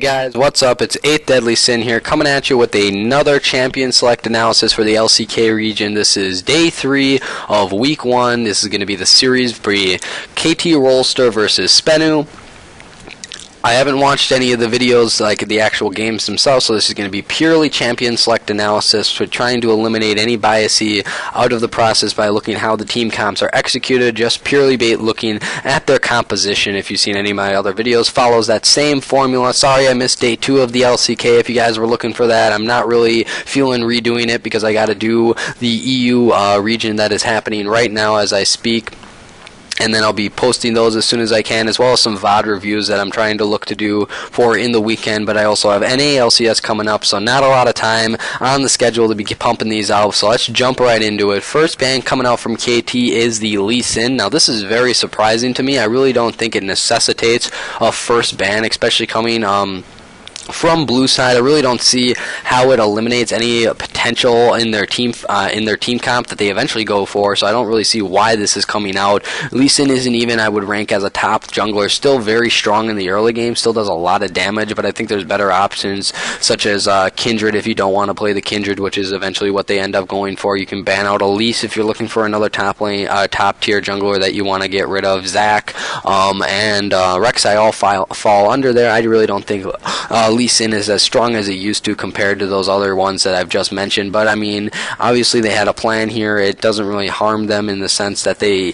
Hey guys, what's up? It's 8th Deadly Sin here, coming at you with another champion select analysis for the LCK region. This is day 3 of week 1. This is going to be the series for KT Rolster versus Spenu. I haven't watched any of the videos, like the actual games themselves, so this is going to be purely champion select analysis for trying to eliminate any biasy out of the process by looking at how the team comps are executed, just purely looking at their composition. If you've seen any of my other videos, follows that same formula. Sorry I missed day 2 of the LCK if you guys were looking for that. I'm not really feeling redoing it because I got to do the EU region that is happening right now as I speak. And then I'll be posting those as soon as I can, as well as some VOD reviews that I'm trying to look to do for in the weekend. But I also have NA LCS coming up, so not a lot of time on the schedule to be pumping these out. So let's jump right into it. First ban coming out from KT is the Lee Sin. Now this is very surprising to me. I really don't think it necessitates a first ban, especially coming from blue side. I really don't see how it eliminates any potential in their team comp that they eventually go for, so I don't really see why this is coming out. Lee Sin isn't even, I would rank as a top jungler, still very strong in the early game, still does a lot of damage, but I think there's better options such as Kindred if you don't want to play the Kindred, which is eventually what they end up going for. You can ban out Elise if you're looking for another top tier jungler that you want to get rid of. Zac and Rek'Sai all fall under there. I really don't think Lee Sin is as strong as it used to compared to those other ones that I've just mentioned, but I mean, obviously they had a plan here. It doesn't really harm them in the sense that they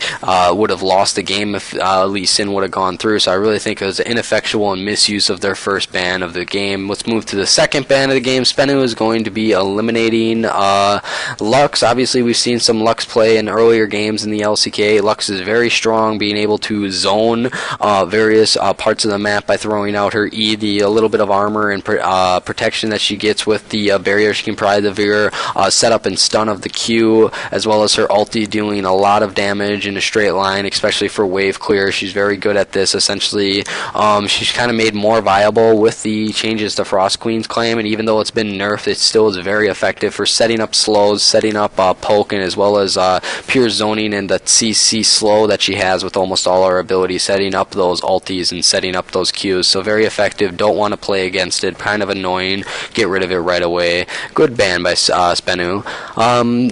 would have lost the game if Lee Sin would have gone through, so I really think it was ineffectual and misuse of their first ban of the game. Let's move to the second ban of the game. Spenu is going to be eliminating Lux. Obviously we've seen some Lux play in earlier games in the LCK. Lux is very strong, being able to zone various parts of the map by throwing out her E, the little bit of armor and protection that she gets with the barrier. She can provide the Veer setup and stun of the Q, as well as her ulti dealing a lot of damage in a straight line, especially for wave clear. She's very good at this. Essentially, she's kind of made more viable with the changes to Frost Queen's claim, and even though it's been nerfed, it still is very effective for setting up slows, setting up poke, and as well as pure zoning and the CC slow that she has with almost all her abilities, setting up those ultis and setting up those Qs. So very effective. Don't want to play against it. Kind of annoying. Get rid of it right away. Good ban by Spenu.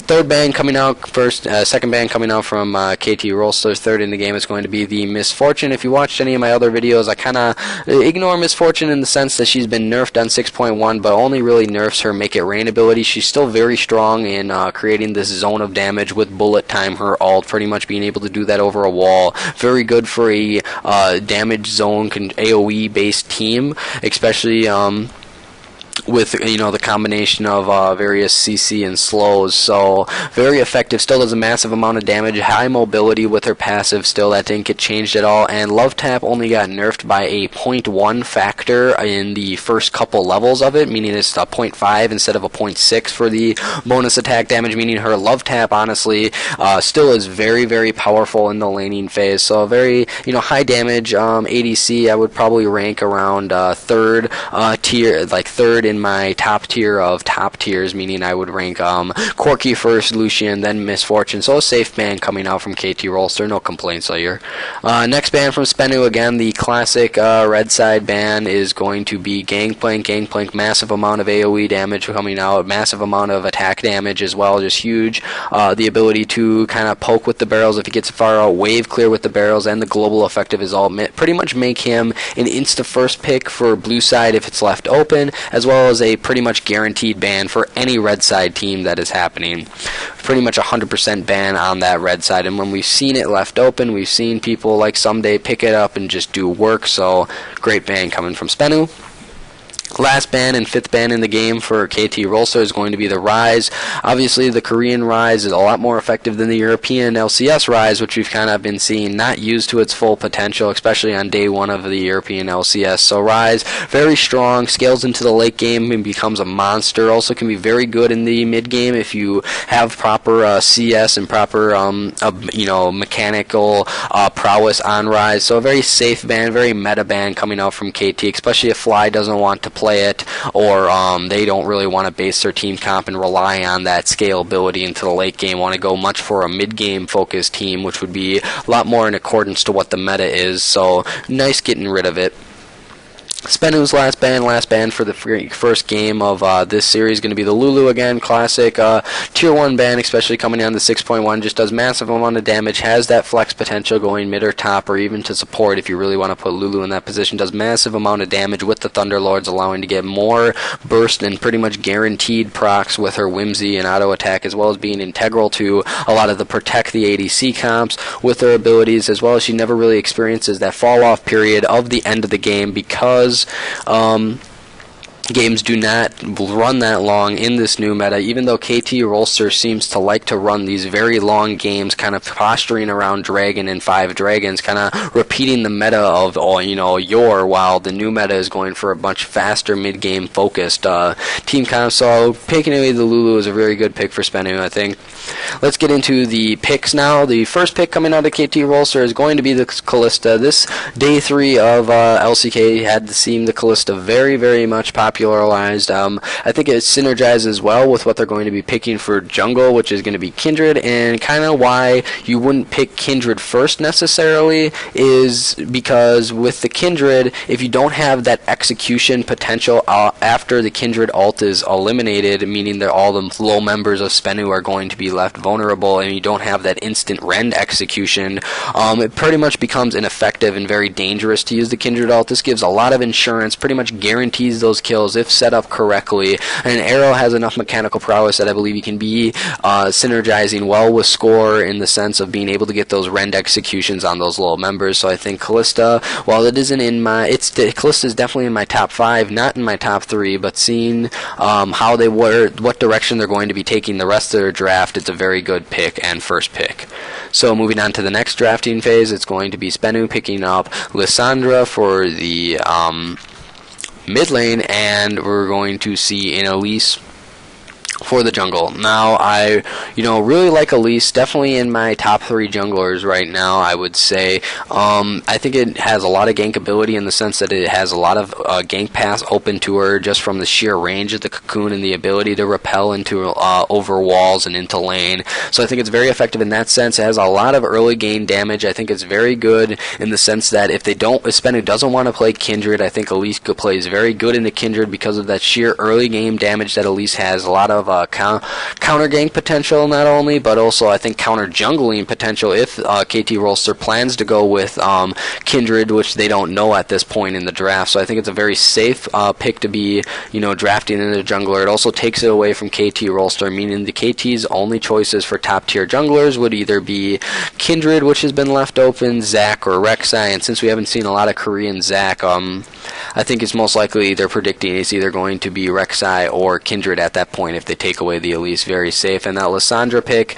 Third ban coming out second ban coming out from KT Rolster's third in the game is going to be the Misfortune. If you watched any of my other videos, I kind of ignore Misfortune in the sense that she's been nerfed on 6.1, but only really nerfs her Make It Rain ability. She's still very strong in creating this zone of damage with bullet time, her ult, pretty much being able to do that over a wall. Very good for a damage zone AoE based team, especially with the combination of various CC and slows. So very effective, still does a massive amount of damage, high mobility with her passive still, that didn't get changed at all, and Love Tap only got nerfed by a 0.1 factor in the first couple levels of it, meaning it's a 0.5 instead of a 0.6 for the bonus attack damage, meaning her Love Tap honestly still is very, very powerful in the laning phase. So very high damage ADC. I would probably rank around third tier, like third in my top tier of top tiers, meaning I would rank Corki first, Lucian, then Misfortune. So a safe ban coming out from KT Rolster, no complaints here. Next ban from Spenu, again the classic red side ban is going to be Gangplank. Gangplank, massive amount of AoE damage coming out, massive amount of attack damage as well, just huge. The ability to kind of poke with the barrels if he gets far out, wave clear with the barrels, and the global effective is all pretty much make him an insta first pick for blue side if it's left open, as well as a pretty much guaranteed ban for any red side team that is happening. Pretty much 100% ban on that red side, and when we've seen it left open, we've seen people like Someday pick it up and just do work, so great ban coming from Spenu. Last ban and fifth ban in the game for KT Rolster is going to be the Rise. Obviously, the Korean Rise is a lot more effective than the European LCS Rise, which we've kind of been seeing not used to its full potential, especially on day 1 of the European LCS. So Rise, very strong, scales into the late game and becomes a monster. Also can be very good in the mid game if you have proper CS and proper mechanical prowess on Rise. So a very safe ban, very meta ban coming out from KT, especially if Fly doesn't want to play it, or they don't really want to base their team comp and rely on that scalability into the late game, want to go much for a mid-game focused team, which would be a lot more in accordance to what the meta is, so nice getting rid of it. Spenu's last ban for the first game of this series is going to be the Lulu again. Classic tier 1 ban, especially coming down to 6.1. Just does massive amount of damage, has that flex potential going mid or top or even to support if you really want to put Lulu in that position. Does massive amount of damage with the Thunderlords, allowing to get more burst and pretty much guaranteed procs with her Whimsy and auto attack, as well as being integral to a lot of the protect the ADC comps with her abilities, as well as she never really experiences that fall off period of the end of the game because games do not run that long in this new meta, even though KT Rolster seems to like to run these very long games, kind of posturing around Dragon and 5 Dragons, kind of repeating the meta of, yore, while the new meta is going for a much faster mid-game focused team comp. So picking away the Lulu is a very good pick for Spenu, I think. Let's get into the picks now. The first pick coming out of KT Rolster is going to be the Kalista. This day 3 of LCK had seen the Kalista very, very much popularized. I think it synergizes well with what they're going to be picking for jungle, which is going to be Kindred, and kind of why you wouldn't pick Kindred first necessarily is because with the Kindred, if you don't have that execution potential after the Kindred ult is eliminated, meaning that all the low members of Spenu are going to be left vulnerable, and you don't have that instant rend execution, it pretty much becomes ineffective and very dangerous to use the Kindred ult. This gives a lot of insurance, pretty much guarantees those kills if set up correctly, and Arrow has enough mechanical prowess that I believe he can be synergizing well with Score in the sense of being able to get those rend executions on those low members. So I think Kalista, while it isn't in my, Kalista is definitely in my top 5, not in my top 3, but seeing how they were, what direction they're going to be taking the rest of their draft, it's a very good pick and first pick. So moving on to the next drafting phase, it's going to be Spenu picking up Lissandra for the mid lane, and we're going to see an Elise for the jungle. Now, I really like Elise, definitely in my top 3 junglers right now, I would say. I think it has a lot of gank ability in the sense that it has a lot of gank paths open to her just from the sheer range of the cocoon and the ability to repel into over walls and into lane. So I think it's very effective in that sense. It has a lot of early game damage. I think it's very good in the sense that if Spenu doesn't want to play Kindred, I think Elise plays very good into Kindred because of that sheer early game damage that Elise has. A lot of counter gank potential not only, but also I think counter jungling potential if KT Rolster plans to go with Kindred, which they don't know at this point in the draft. So I think it's a very safe pick to be drafting in the jungler. It also takes it away from KT Rolster, meaning the KT's only choices for top tier junglers would either be Kindred, which has been left open, Zac, or Rek'Sai, and since we haven't seen a lot of Korean Zac, I think it's most likely they're predicting it's either going to be Rek'Sai or Kindred at that point if they take away the Elise. Very safe. And that Lissandra pick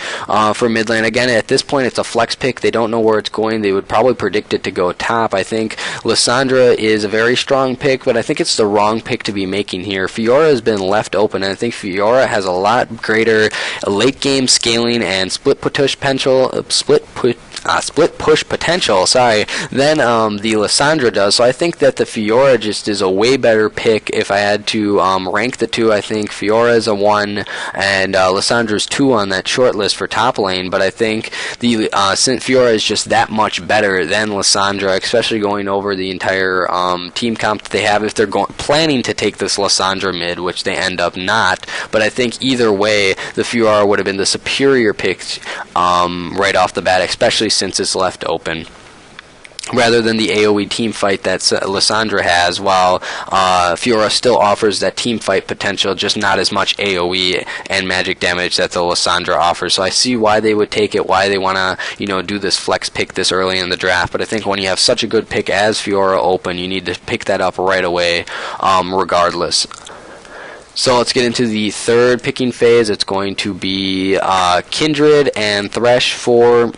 for mid lane, again, at this point it's a flex pick. They don't know where it's going. They would probably predict it to go top. I think Lissandra is a very strong pick, but I think it's the wrong pick to be making here. Fiora has been left open, and I think Fiora has a lot greater late game scaling and split push potential than the Lissandra does. So I think that the Fiora just is a way better pick. If I had to rank the two, I think Fiora is a 1 and Lissandra's 2 on that short list for top lane, but I think the Fiora is just that much better than Lissandra, especially going over the entire team comp that they have if they're planning to take this Lissandra mid, which they end up not. But I think either way, the Fiora would have been the superior pick right off the bat, especially since it's left open, rather than the AoE team fight that Lissandra has, while Fiora still offers that team fight potential, just not as much AoE and magic damage that the Lissandra offers. So I see why they would take it, why they want to, do this flex pick this early in the draft. But I think when you have such a good pick as Fiora open, you need to pick that up right away, regardless. So let's get into the third picking phase. It's going to be Kindred and Thresh for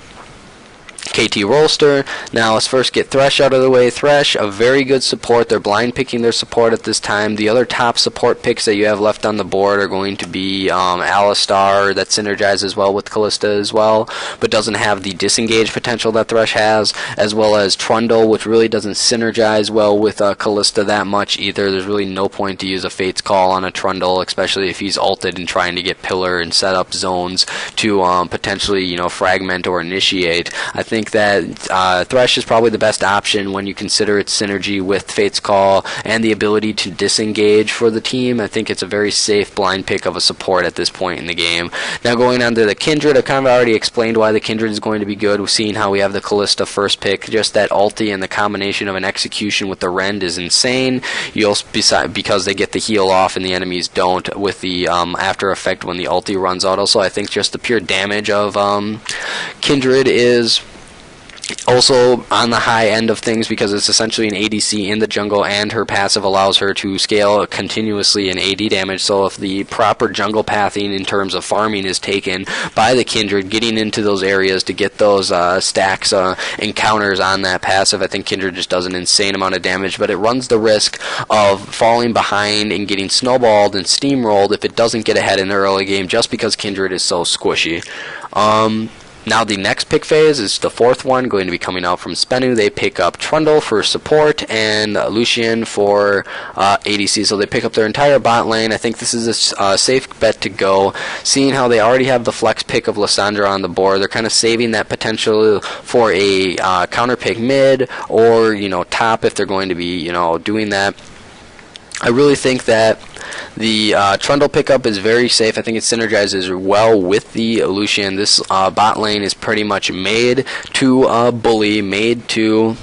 KT Rolster. Now let's first get Thresh out of the way. Thresh, a very good support. They're blind picking their support at this time. The other top support picks that you have left on the board are going to be Alistar, that synergizes well with Kalista as well, but doesn't have the disengage potential that Thresh has, as well as Trundle, which really doesn't synergize well with Kalista that much either. There's really no point to use a Fate's Call on a Trundle, especially if he's ulted and trying to get pillar and set up zones to potentially fragment or initiate. I think think that Thresh is probably the best option when you consider its synergy with Fate's Call and the ability to disengage for the team. I think it's a very safe blind pick of a support at this point in the game. Now going on to the Kindred, I've kind of already explained why the Kindred is going to be good. We've seen how we have the Kalista first pick. Just that ulti and the combination of an execution with the Rend is insane. You also, because they get the heal off and the enemies don't with the after effect when the ulti runs out. Also, I think just the pure damage of Kindred is also on the high end of things because it's essentially an ADC in the jungle, and her passive allows her to scale continuously in AD damage. So if the proper jungle pathing in terms of farming is taken by the Kindred, getting into those areas to get those stacks encounters on that passive, I think Kindred just does an insane amount of damage, but it runs the risk of falling behind and getting snowballed and steamrolled if it doesn't get ahead in the early game, just because Kindred is so squishy. Now the next pick phase is the fourth one, going to be coming out from Spenu. They pick up Trundle for support and Lucian for ADC, so they pick up their entire bot lane. I think this is a safe bet to go, seeing how they already have the flex pick of Lissandra on the board. They're kind of saving that potential for a counter pick mid or, top if they're going to be, doing that. I really think that the Trundle pickup is very safe. I think it synergizes well with the Lucian. This bot lane is pretty much made to bully, made to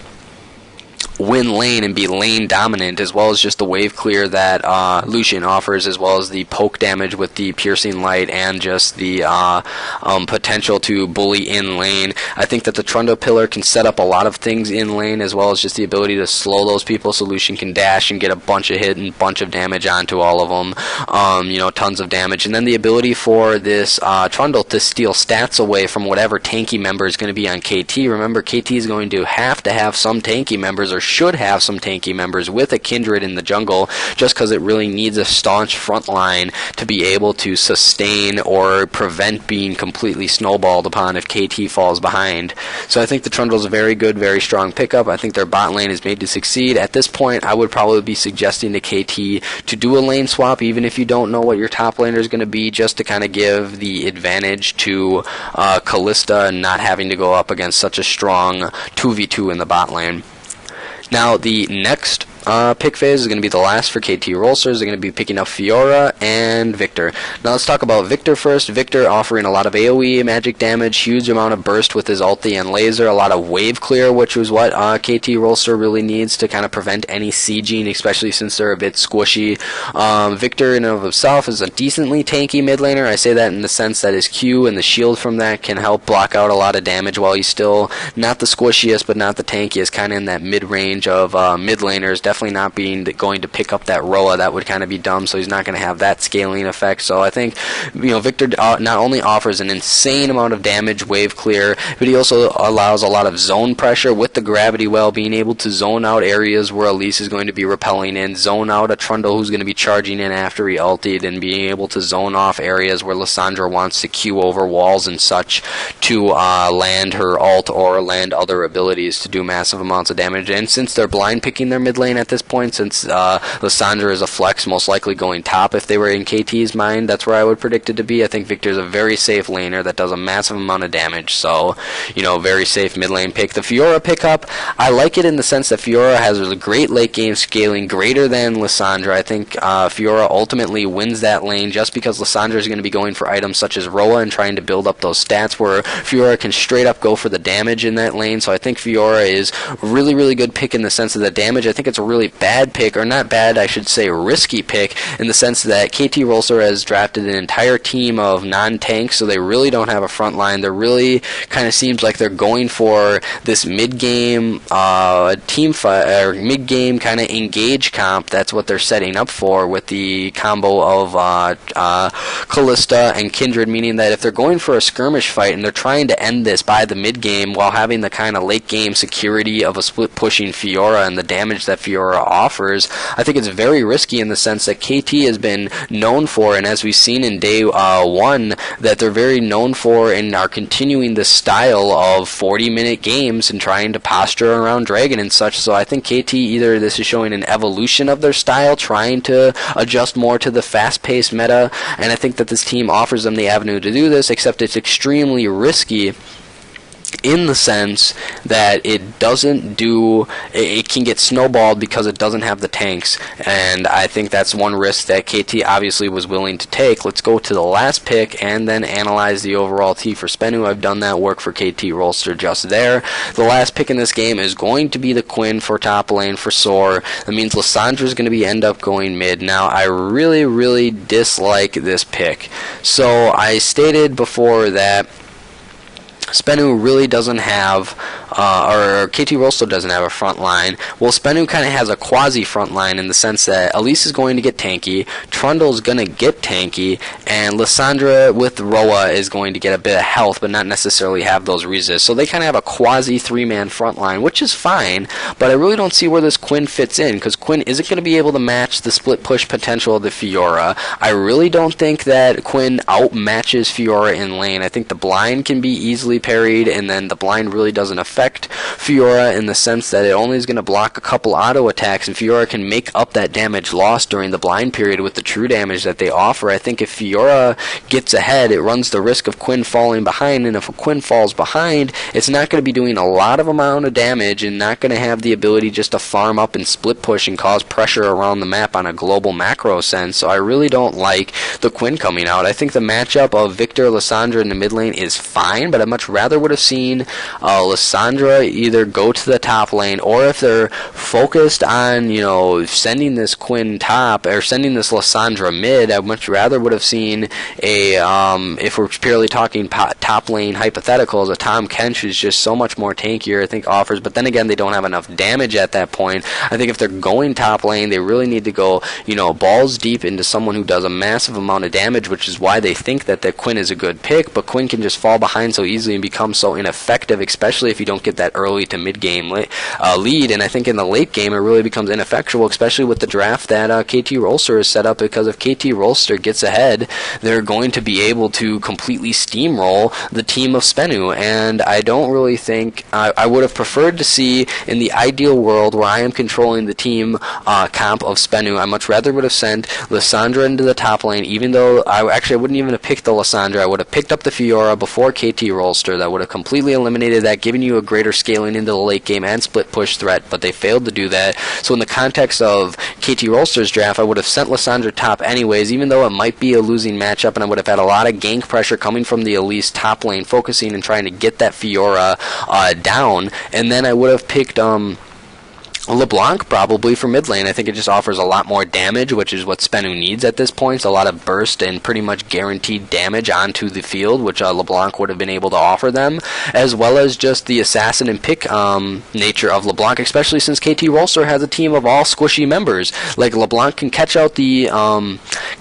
win lane and be lane dominant, as well as just the wave clear that Lucian offers, as well as the poke damage with the piercing light and just the potential to bully in lane. I think that the Trundle pillar can set up a lot of things in lane, as well as just the ability to slow those people so Lucian can dash and get a bunch of hit and bunch of damage onto all of them. Tons of damage. And then the ability for this Trundle to steal stats away from whatever tanky member is going to be on KT. Remember, KT is going to have some tanky members, or should have some tanky members, with a Kindred in the jungle, just because it really needs a staunch front line to be able to sustain or prevent being completely snowballed upon if KT falls behind. So I think the Trundle is a very good, very strong pickup. I think their bot lane is made to succeed. At this point, I would probably be suggesting to KT to do a lane swap, even if you don't know what your top laner is going to be, just to kind of give the advantage to Kalista and not having to go up against such a strong 2v2 in the bot lane. Now, the next pick phase is going to be the last for KT Rolsters. They're going to be picking up Fiora and Victor. Now let's talk about Victor first. Victor offering a lot of AoE magic damage, huge amount of burst with his ulti and laser, a lot of wave clear, which was what KT Rolster really needs to kind of prevent any sieging, especially since they're a bit squishy. Victor in and of himself is a decently tanky mid laner. I say that in the sense that his Q and the shield from that can help block out a lot of damage, while he's still not the squishiest but not the tankiest, kind of in that mid-range of mid laners. Definitely not going to pick up that Roa. That would kind of be dumb, so he's not going to have that scaling effect. So I think Victor not only offers an insane amount of damage, wave clear, but he also allows a lot of zone pressure with the gravity well, being able to zone out areas where Elise is going to be repelling in, zone out a Trundle who's going to be charging in after he ulted, and being able to zone off areas where Lissandra wants to queue over walls and such to land her ult or land other abilities to do massive amounts of damage. And since they're blind picking their mid lane at this point, since Lissandra is a flex, most likely going top if they were in KT's mind, that's where I would predict it to be. I think Victor's a very safe laner that does a massive amount of damage, so very safe mid lane pick. The Fiora pickup, I like it in the sense that Fiora has a great late game scaling, greater than Lissandra. I think Fiora ultimately wins that lane just because Lissandra is going to be going for items such as Roa and trying to build up those stats, where Fiora can straight up go for the damage in that lane. So I think Fiora is really, really good pick in the sense of the damage. I think it's a really bad pick, or not bad, I should say risky pick, in the sense that KT Rolster has drafted an entire team of non-tanks, so they really don't have a front line. They're really kind of seems like they're going for this mid-game team fight, or mid-game kind of engage comp. That's what they're setting up for with the combo of Kalista and Kindred, meaning that if they're going for a skirmish fight and they're trying to end this by the mid-game while having the kind of late-game security of a split-pushing Fiora and the damage that Fiora offers, I think it's very risky in the sense that KT has been known for, and as we've seen in day one, that they're very known for and are continuing this style of 40-minute games and trying to posture around Dragon and such. So I think KT, either this is showing an evolution of their style, trying to adjust more to the fast-paced meta, and I think that this team offers them the avenue to do this, except it's extremely risky in the sense that it doesn't do, it can get snowballed because it doesn't have the tanks, and I think that's one risk that KT obviously was willing to take. Let's go to the last pick and then analyze the overall T for Spenu. I've done that work for KT Rolster just there. The last pick in this game is going to be the Quinn for top lane for Soar. That means Lissandra is going to end up going mid. Now, I really dislike this pick. So I stated before that Spenu really doesn't have, or KT Rolster doesn't have a front line. Well, Spenu kind of has a quasi front line in the sense that Elise is going to get tanky, Trundle's going to get tanky, and Lissandra with Roa is going to get a bit of health, but not necessarily have those resists. So they kind of have a quasi three-man front line, which is fine, but I really don't see where this Quinn fits in, because Quinn isn't going to be able to match the split push potential of the Fiora. I really don't think that Quinn outmatches Fiora in lane. I think the blind can be easily parried, and then the blind really doesn't affect Fiora in the sense that it only is going to block a couple auto attacks, and Fiora can make up that damage lost during the blind period with the true damage that they offer. I think if Fiora gets ahead, it runs the risk of Quinn falling behind, and if Quinn falls behind, it's not going to be doing a lot of amount of damage and not going to have the ability just to farm up and split push and cause pressure around the map on a global macro sense. So I really don't like the Quinn coming out. I think the matchup of Victor Lissandra in the mid lane is fine, but I much rather would have seen Lissandra either go to the top lane, or if they're focused on, you know, sending this Quinn top or sending this Lissandra mid, I much rather would have seen a if we're purely talking top lane hypotheticals, a Tom Kench is just so much more tankier, I think offers, but then again they don't have enough damage at that point. I think if they're going top lane, they really need to go, you know, balls deep into someone who does a massive amount of damage, which is why they think that Quinn is a good pick, but Quinn can just fall behind so easily and become so ineffective, especially if you don't get that early to mid game lead. And I think in the late game it really becomes ineffectual, especially with the draft that KT Rolster is set up, because if KT Rolster gets ahead, they're going to be able to completely steamroll the team of Spenu, and I don't really think I would have preferred to see, in the ideal world where I am controlling the team comp of Spenu, I much rather would have sent Lissandra into the top lane, even though I wouldn't even have picked the Lissandra. I would have picked up the Fiora before KT Rolster. That would have completely eliminated that, giving you a greater scaling into the late game and split push threat, but they failed to do that. So in the context of KT Rolster's draft, I would have sent Lissandra top anyways, even though it might be a losing matchup, and I would have had a lot of gank pressure coming from the Elise top lane, focusing and trying to get that Fiora down, and then I would have picked LeBlanc probably for mid lane. I think it just offers a lot more damage, which is what Spenu needs at this point. It's a lot of burst and pretty much guaranteed damage onto the field, which LeBlanc would have been able to offer them, as well as just the assassin and pick nature of LeBlanc, especially since KT Rolster has a team of all squishy members. Like, LeBlanc can catch out the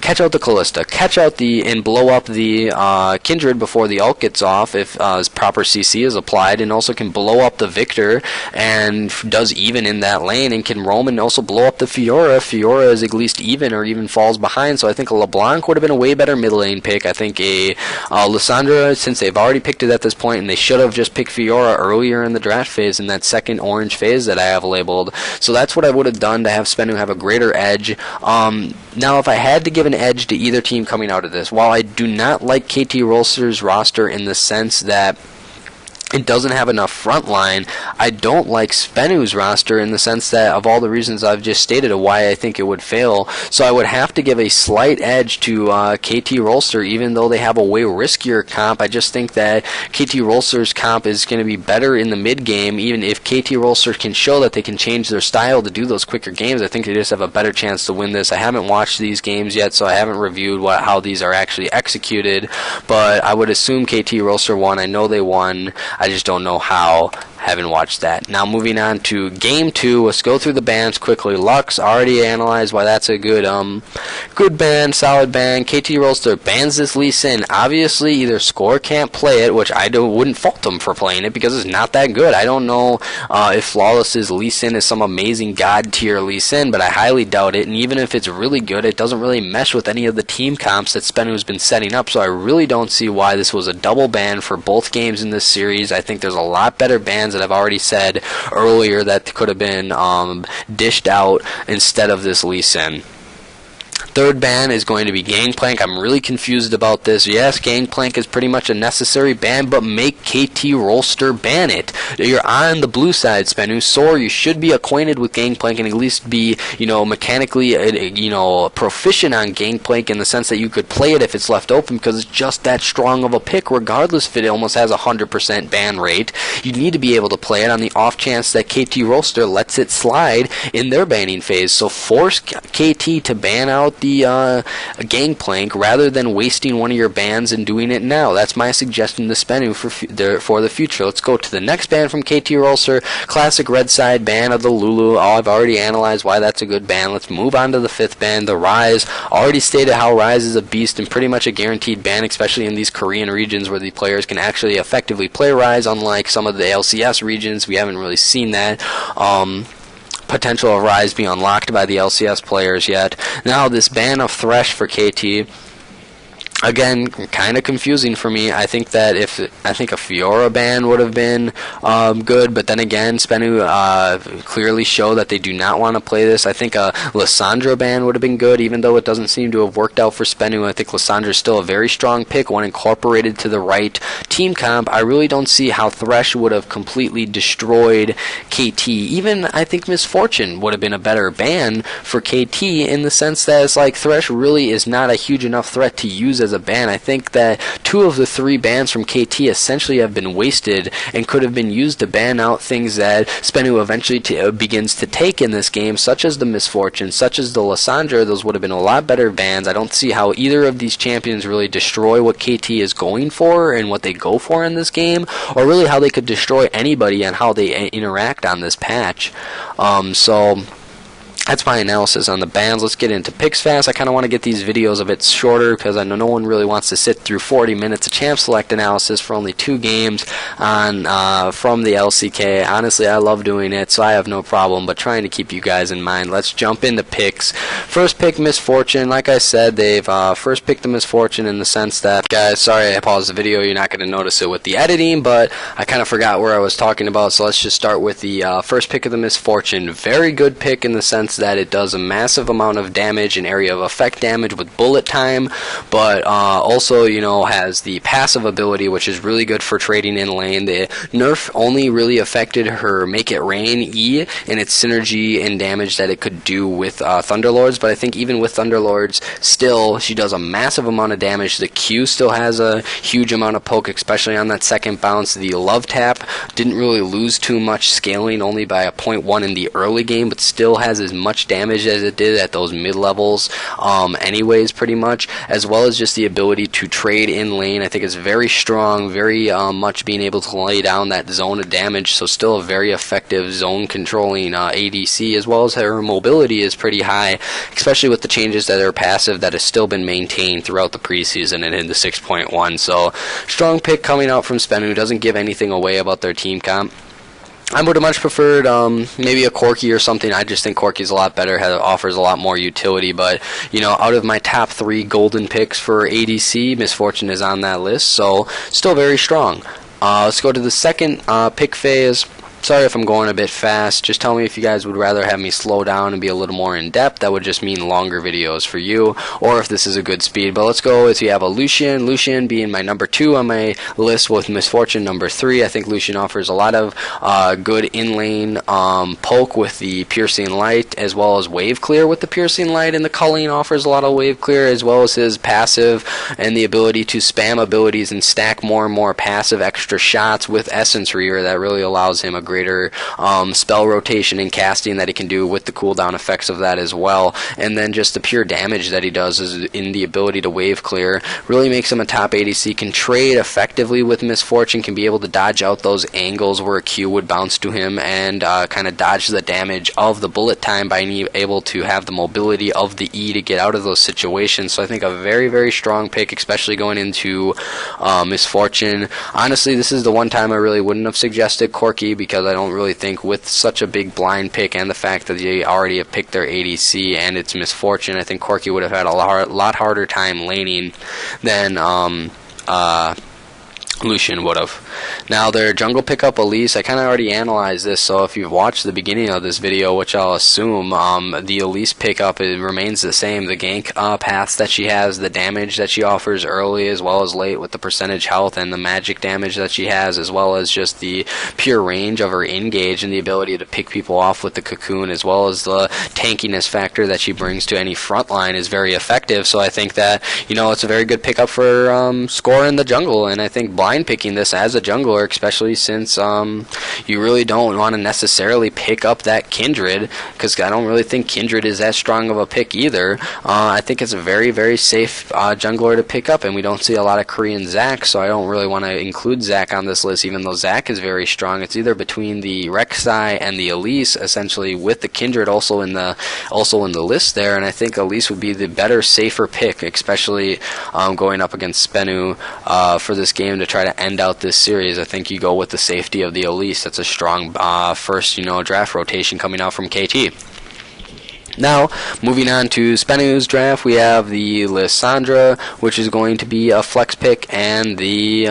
Callista, catch out and blow up the Kindred before the ult gets off if proper CC is applied, and also can blow up the Victor and does even in that lane, and can roam and also blow up the Fiora. Fiora is at least even or even falls behind, so I think a LeBlanc would have been a way better mid lane pick. I think a Lissandra, since they've already picked it at this point, and they should have just picked Fiora earlier in the draft phase, in that second orange phase that I have labeled. So that's what I would have done to have Spenu have a greater edge. Now, if I had to give an edge to either team coming out of this, while I do not like KT Rolster's roster in the sense that it doesn't have enough front line, I don't like Spenu's roster in the sense that, of all the reasons I've just stated of why I think it would fail. So I would have to give a slight edge to KT Rolster, even though they have a way riskier comp. I just think that KT Rolster's comp is going to be better in the mid game. Even if KT Rolster can show that they can change their style to do those quicker games, I think they just have a better chance to win this. I haven't watched these games yet, so I haven't reviewed how these are actually executed, but I would assume KT Rolster won. I know they won. I just don't know how. Haven't watched that. Now, moving on to game 2. Let's go through the bans quickly. Lux, already analyzed why that's a good ban, solid ban. KT Rolster bans this Lee Sin. Obviously, either Score can't play it, which I wouldn't fault them for playing it because it's not that good. I don't know if Flawless's Lee Sin is some amazing god tier Lee Sin, but I highly doubt it. And even if it's really good, it doesn't really mesh with any of the team comps that Spenu's been setting up. So I really don't see why this was a double ban for both games in this series. I think there's a lot better bans that I've already said earlier that could have been dished out instead of this Lee Sin. Third ban is going to be Gangplank. I'm really confused about this. Yes, Gangplank is pretty much a necessary ban, but make KT Rolster ban it. You're on the blue side, Spenu. Soar, you should be acquainted with Gangplank and at least be, mechanically, proficient on Gangplank in the sense that you could play it if it's left open, because it's just that strong of a pick, regardless if it almost has a 100% ban rate. You need to be able to play it on the off chance that KT Rolster lets it slide in their banning phase. So force KT to ban out the Gangplank rather than wasting one of your bans and doing it now. That's my suggestion to Spenu for the future. Let's go to the next ban from KT Rolster. Classic red side ban of the Lulu. I've already analyzed why that's a good ban. Let's move on to the fifth ban, the Rise. Already stated how Rise is a beast and pretty much a guaranteed ban, especially in these Korean regions where the players can actually effectively play Rise, unlike some of the LCS regions. We haven't really seen that potential of Rise being unlocked by the LCS players yet. Now this ban of Thresh for KT, again, kind of confusing for me. I think that a Fiora ban would have been good, but then again, Spenu clearly show that they do not want to play this. I think a Lissandra ban would have been good, even though it doesn't seem to have worked out for Spenu. I think Lissandra is still a very strong pick when incorporated to the right team comp. I really don't see how Thresh would have completely destroyed KT. Even I think Misfortune would have been a better ban for KT in the sense that it's like Thresh really is not a huge enough threat to use as a ban. I think that 2 of the 3 bans from KT essentially have been wasted and could have been used to ban out things that Spenu eventually begins to take in this game, such as the Misfortune, such as the Lissandra. Those would have been a lot better bans. I don't see how either of these champions really destroy what KT is going for and what they go for in this game, or really how they could destroy anybody and how they interact on this patch. So that's my analysis on the bans. Let's get into picks fast. I kind of want to get these videos a bit shorter because I know no one really wants to sit through 40 minutes of champ select analysis for only 2 games on from the LCK. Honestly, I love doing it, so I have no problem, but trying to keep you guys in mind. Let's jump into picks. First pick, Misfortune. Like I said, they've first picked the Misfortune in the sense that, guys, sorry I paused the video. You're not going to notice it with the editing, but I kind of forgot where I was talking about, so let's just start with the first pick of the Misfortune. Very good pick in the sense that it does a massive amount of damage and area of effect damage with bullet time, but also, has the passive ability, which is really good for trading in lane. The nerf only really affected her Make It Rain E and its synergy and damage that it could do with Thunderlords, but I think even with Thunderlords, still, she does a massive amount of damage. The Q still has a huge amount of poke, especially on that second bounce. The Love Tap didn't really lose too much, scaling only by a 0.1 in the early game, but still has as much damage as it did at those mid levels anyways, pretty much, as well as just the ability to trade in lane. I think it's very strong, very much being able to lay down that zone of damage, so still a very effective zone controlling ADC, as well as her mobility is pretty high, especially with the changes that are passive that has still been maintained throughout the preseason and into 6.1. So strong pick coming out from Spenu. Doesn't give anything away about their team comp. I would have much preferred maybe a Corki or something. I just think Corki's a lot better, offers a lot more utility. But, out of my top 3 golden picks for ADC, Misfortune is on that list, so still very strong. Let's go to the second pick phase. Sorry if I'm going a bit fast. Just tell me if you guys would rather have me slow down and be a little more in depth. That would just mean longer videos for you, or if this is a good speed. But let's go with, you have a Lucian. Lucian being my number 2 on my list, with Misfortune number 3. I think Lucian offers a lot of good in-lane poke with the Piercing Light, as well as wave clear with the Piercing Light, and the Culling offers a lot of wave clear, as well as his passive and the ability to spam abilities and stack more and more passive extra shots with Essence Reaver. That really allows him a greater spell rotation and casting that he can do with the cooldown effects of that as well. And then just the pure damage that he does is in the ability to wave clear really makes him a top ADC. Can trade effectively with Misfortune, can be able to dodge out those angles where a Q would bounce to him, and kind of dodge the damage of the bullet time by being able to have the mobility of the E to get out of those situations. So I think a very, very strong pick, especially going into Misfortune. Honestly, this is the one time I really wouldn't have suggested Corki, because I don't really think, with such a big blind pick and the fact that they already have picked their ADC and it's Misfortune, I think Corki would have had a lot harder time laning than Lucian would have. Now their jungle pickup Elise, I kind of already analyzed this, so if you've watched the beginning of this video, which I'll assume, the Elise pickup, it remains the same. The gank paths that she has, the damage that she offers early as well as late with the percentage health and the magic damage that she has, as well as just the pure range of her engage and the ability to pick people off with the cocoon, as well as the tankiness factor that she brings to any front line is very effective. So I think that, you know, it's a very good pickup for scoring the jungle, and I think blind picking this as a jungler, especially since you really don't want to necessarily pick up that Kindred, because I don't really think Kindred is that strong of a pick either. I think it's a very, very safe jungler to pick up, and we don't see a lot of Korean Zac, so I don't really want to include Zac on this list, even though Zac is very strong. It's either between the Rek'Sai and the Elise, essentially, with the Kindred also in the list there, and I think Elise would be the better, safer pick, especially going up against Spenu for this game to try to end out this series. I think you go with the safety of the Elise. That's a strong first, draft rotation coming out from KT. Now, moving on to Spenu's draft, we have the Lissandra, which is going to be a flex pick, and the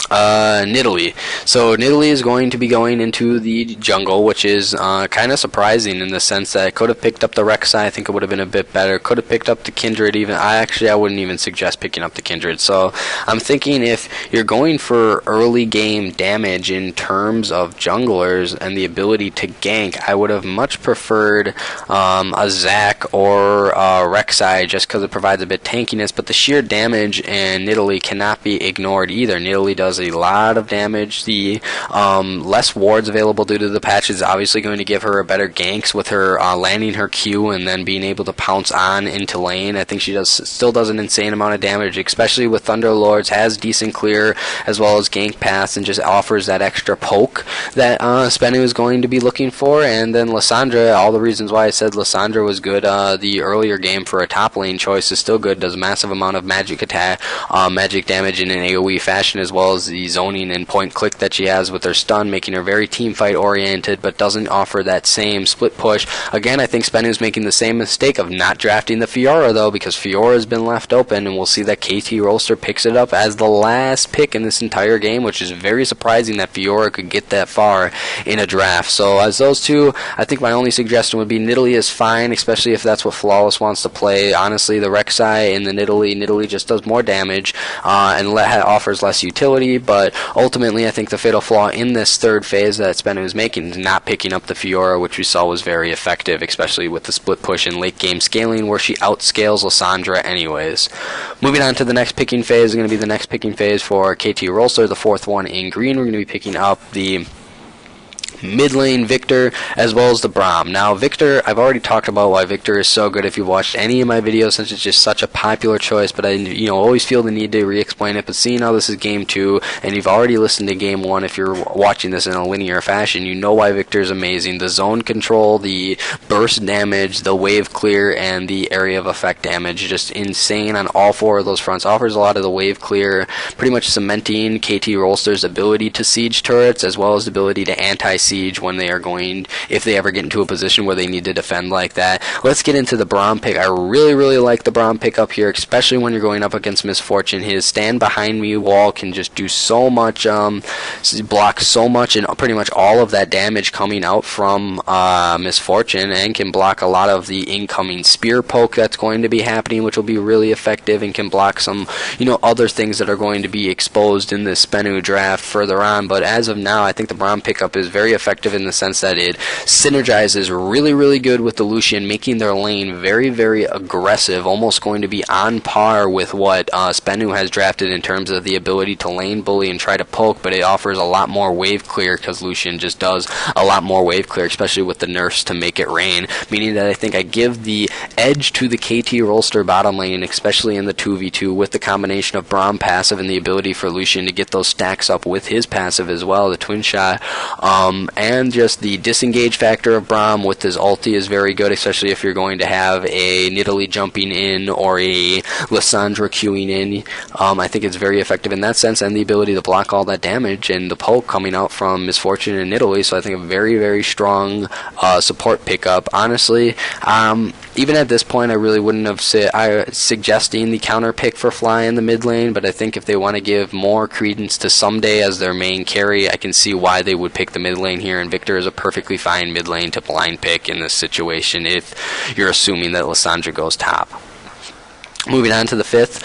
Nidalee. So Nidalee is going to be going into the jungle, which is kind of surprising in the sense that I could have picked up the Rek'Sai. I think it would have been a bit better. Could have picked up the Kindred even. I wouldn't even suggest picking up the Kindred. So I'm thinking if you're going for early game damage in terms of junglers and the ability to gank, I would have much preferred a Zac or a Rek'Sai just because it provides a bit tankiness, but the sheer damage in Nidalee cannot be ignored either. Nidalee does a lot of damage. The less wards available due to the patch is obviously going to give her a better ganks with her landing her Q and then being able to pounce on into lane. I think she still does an insane amount of damage, especially with Thunderlords, has decent clear as well as gank paths, and just offers that extra poke that Spenu is going to be looking for. And then Lissandra, all the reasons why I said Lissandra was good the earlier game for a top lane choice is still good. Does a massive amount of magic attack, magic damage in an AoE fashion, as well as the zoning and point click that she has with her stun, making her very team fight oriented, but doesn't offer that same split push. Again, I think Spenu's making the same mistake of not drafting the Fiora though, because Fiora has been left open, and we'll see that KT Roaster picks it up as the last pick in this entire game, which is very surprising that Fiora could get that far in a draft. So as those two, I think my only suggestion would be Nidalee is fine, especially if that's what Flawless wants to play. Honestly, the Rek'Sai and the Nidalee just does more damage and offers less utility, but ultimately I think the fatal flaw in this third phase that Spenu is making is not picking up the Fiora, which we saw was very effective, especially with the split push and late game scaling, where she outscales Lissandra anyways. Moving on to the next picking phase is going to be the next picking phase for KT Rolster, the fourth one in green. We're going to be picking up the mid lane Victor as well as the Braum. Now Victor, I've already talked about why Victor is so good if you've watched any of my videos, since it's just such a popular choice, but I always feel the need to re-explain it. But seeing how this is game 2 and you've already listened to game 1, if you're watching this in a linear fashion, you know why Victor is amazing. The zone control, the burst damage, the wave clear, and the area of effect damage, just insane on all 4 of those fronts. Offers a lot of the wave clear, pretty much cementing KT Rolster's ability to siege turrets as well as the ability to anti-siege when they are going, if they ever get into a position where they need to defend like that. Let's get into the Braum pick. I really, really like the Braum pick up here, especially when you're going up against Misfortune. His stand behind me wall can just do so much, block so much and pretty much all of that damage coming out from Misfortune, and can block a lot of the incoming spear poke that's going to be happening, which will be really effective, and can block some, other things that are going to be exposed in this Spenu draft further on. But as of now, I think the Braum pickup is very effective in the sense that it synergizes really, really good with the Lucian, making their lane very, very aggressive, almost going to be on par with what Spenu has drafted in terms of the ability to lane bully and try to poke, but it offers a lot more wave clear because Lucian just does a lot more wave clear, especially with the nerfs to make it rain, meaning that I think I give the edge to the KT Rolster bottom lane, especially in the 2v2, with the combination of Braum passive and the ability for Lucian to get those stacks up with his passive as well, the twin shot, and just the disengage factor of Braum with his ulti is very good, especially if you're going to have a Nidalee jumping in or a Lissandra queuing in. I think it's very effective in that sense, and the ability to block all that damage and the poke coming out from Misfortune and Nidalee. So I think a very, very strong support pickup. Honestly, even at this point, I really wouldn't have suggesting the counter pick for Fly in the mid lane, but I think if they want to give more credence to Someday as their main carry, I can see why they would pick the mid lane here, and Victor is a perfectly fine mid lane to blind pick in this situation if you're assuming that Lissandra goes top. Moving on to the fifth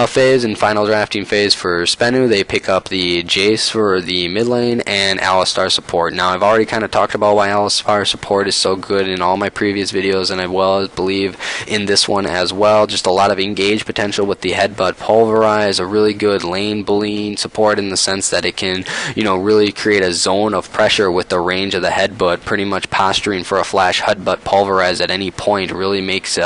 phase and final drafting phase for Spenu, they pick up the Jace for the mid lane and Alistar support. Now, I've already kind of talked about why Alistar support is so good in all my previous videos, and I believe in this one as well. Just a lot of engage potential with the Headbutt Pulverize, a really good lane bullying support in the sense that it can, really create a zone of pressure with the range of the Headbutt. Pretty much posturing for a flash Headbutt Pulverize at any point really makes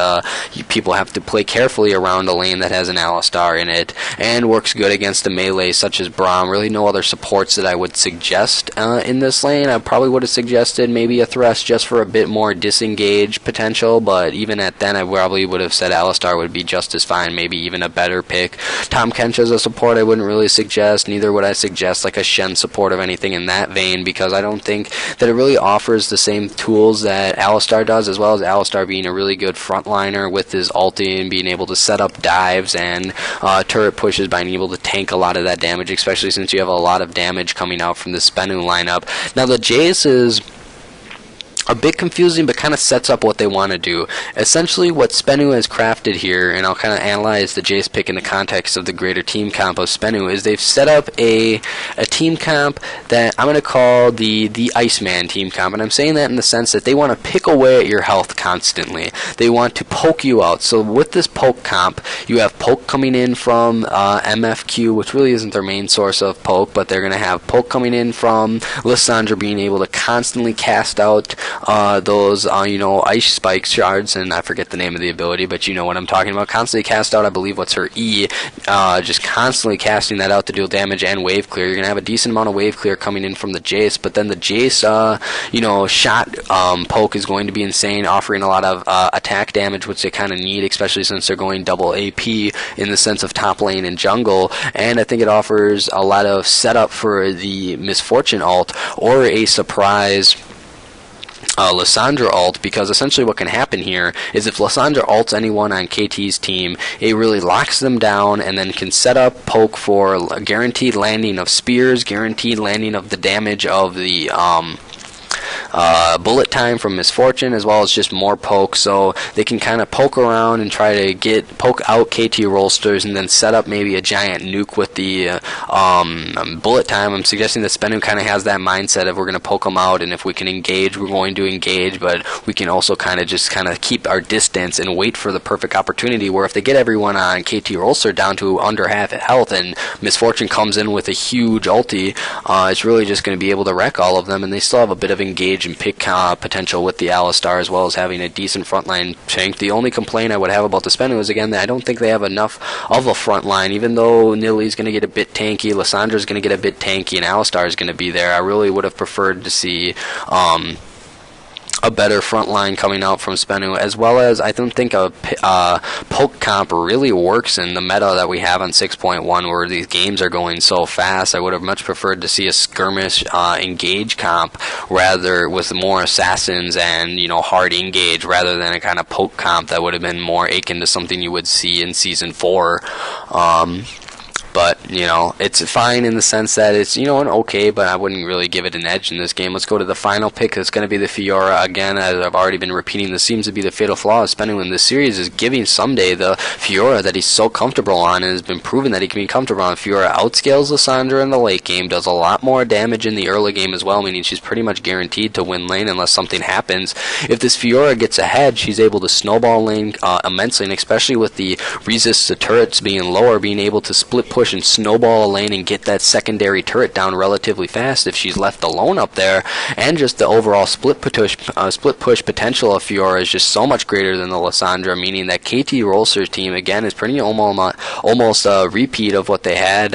people have to play carefully around a lane that has an Alistar in it, and works good against the melee such as Braum. Really no other supports that I would suggest in this lane. I probably would have suggested maybe a Thresh just for a bit more disengage potential, but even at then I probably would have said Alistar would be just as fine, maybe even a better pick. Tahm Kench as a support I wouldn't really suggest, neither would I suggest like a Shen support of anything in that vein, because I don't think that it really offers the same tools that Alistar does, as well as Alistar being a really good frontliner with his ulti and being able to set up dives and turret pushes by being able to tank a lot of that damage, especially since you have a lot of damage coming out from the Spenu lineup. Now, the Jace is a bit confusing, but kind of sets up what they want to do. Essentially, what Spenu has crafted here, and I'll kind of analyze the Jace pick in the context of the greater team comp of Spenu, is they've set up a team comp that I'm going to call the Iceman team comp, and I'm saying that in the sense that they want to pick away at your health constantly. They want to poke you out. So with this poke comp, you have poke coming in from MFQ, which really isn't their main source of poke, but they're going to have poke coming in from Lissandra being able to constantly cast out those ice spike shards, and I forget the name of the ability, but you know what I'm talking about. Constantly cast out, I believe, what's her E, just constantly casting that out to deal damage and wave clear. You're gonna have a decent amount of wave clear coming in from the Jace, but then the Jace shot poke is going to be insane, offering a lot of attack damage, which they kind of need, especially since they're going double AP in the sense of top lane and jungle. And I think it offers a lot of setup for the Misfortune ult or a surprise Lissandra ult, because essentially what can happen here is if Lissandra ults anyone on KT's team, it really locks them down and then can set up poke for a guaranteed landing of spears, guaranteed landing of the damage of the bullet time from Misfortune, as well as just more poke, so they can kind of poke around and try to poke out KT rollsters and then set up maybe a giant nuke with the bullet time. I'm suggesting that Spenu kind of has that mindset of we're going to poke them out, and if we can engage, we're going to engage, but we can also kind of keep our distance and wait for the perfect opportunity, where if they get everyone on KT rollster down to under half health and Misfortune comes in with a huge ulti, it's really just going to be able to wreck all of them, and they still have a bit of engage and pick potential with the Alistar, as well as having a decent frontline tank. The only complaint I would have about the Spenu is, again, that I don't think they have enough of a frontline. Even though Nilly's going to get a bit tanky, Lissandra's going to get a bit tanky, and Alistar is going to be there, I really would have preferred to see a better front line coming out from Spenu, as well as I don't think a poke comp really works in the meta that we have on 6.1, where these games are going so fast. I would have much preferred to see a skirmish engage comp, rather with more assassins and hard engage, rather than a kind of poke comp that would have been more akin to something you would see in Season 4. But, it's fine in the sense that it's, an okay, but I wouldn't really give it an edge in this game. Let's go to the final pick. It's going to be the Fiora. Again, as I've already been repeating, this seems to be the fatal flaw of Spenu in this series, is giving Someday the Fiora that he's so comfortable on, and has been proven that he can be comfortable on. Fiora outscales Lissandra in the late game, does a lot more damage in the early game as well, meaning she's pretty much guaranteed to win lane unless something happens. If this Fiora gets ahead, she's able to snowball lane immensely, and especially with the resist to turrets being lower, being able to split push and snowball a lane and get that secondary turret down relatively fast if she's left alone up there. And just the overall split push potential of Fiora is just so much greater than the Lissandra, meaning that KT Rolster's team again is pretty almost a repeat of what they had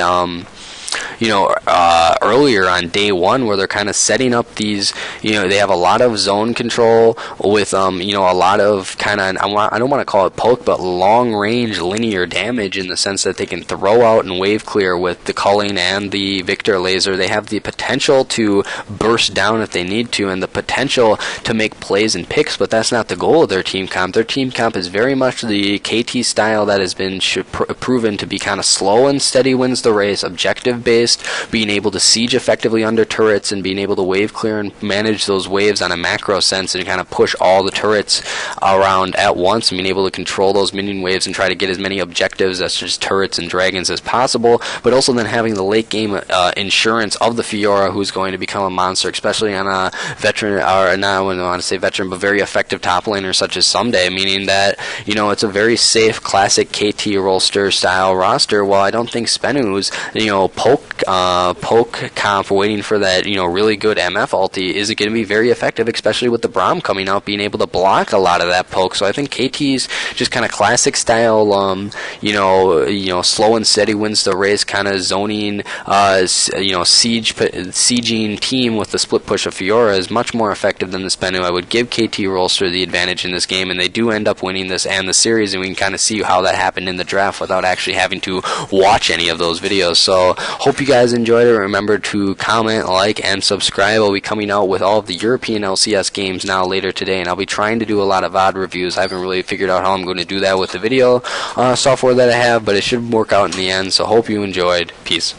earlier on day one, where they're kind of setting up these, they have a lot of zone control with, a lot of kind of, I don't want to call it poke, but long range linear damage, in the sense that they can throw out and wave clear with the culling and the Victor laser. They have the potential to burst down if they need to, and the potential to make plays and picks, but that's not the goal of their team comp. Their team comp is very much the KT style that has been proven to be kind of slow and steady wins the race, objective based, being able to siege effectively under turrets and being able to wave clear and manage those waves on a macro sense and kind of push all the turrets around at once, and being able to control those minion waves and try to get as many objectives as just turrets and dragons as possible, but also then having the late game insurance of the Fiora, who's going to become a monster, especially on a veteran, or not, I wouldn't want to say veteran, but very effective top laner such as Someday, meaning that, it's a very safe, classic KT roster style roster. While I don't think Spenu's, poke comp waiting for that, really good MF ulti is going to be very effective, especially with the Braum coming out, being able to block a lot of that poke. So I think KT's just kind of classic style, slow and steady wins the race, kind of zoning, sieging team with the split push of Fiora is much more effective than the Spenu. I would give KT Rolster the advantage in this game, and they do end up winning this and the series, and we can kind of see how that happened in the draft without actually having to watch any of those videos. So hope you guys enjoyed it. Remember to comment, like, and subscribe. I'll be coming out with all of the European LCS games now later today, and I'll be trying to do a lot of VOD reviews. I haven't really figured out how I'm going to do that with the video software that I have, but it should work out in the end. So hope you enjoyed. Peace.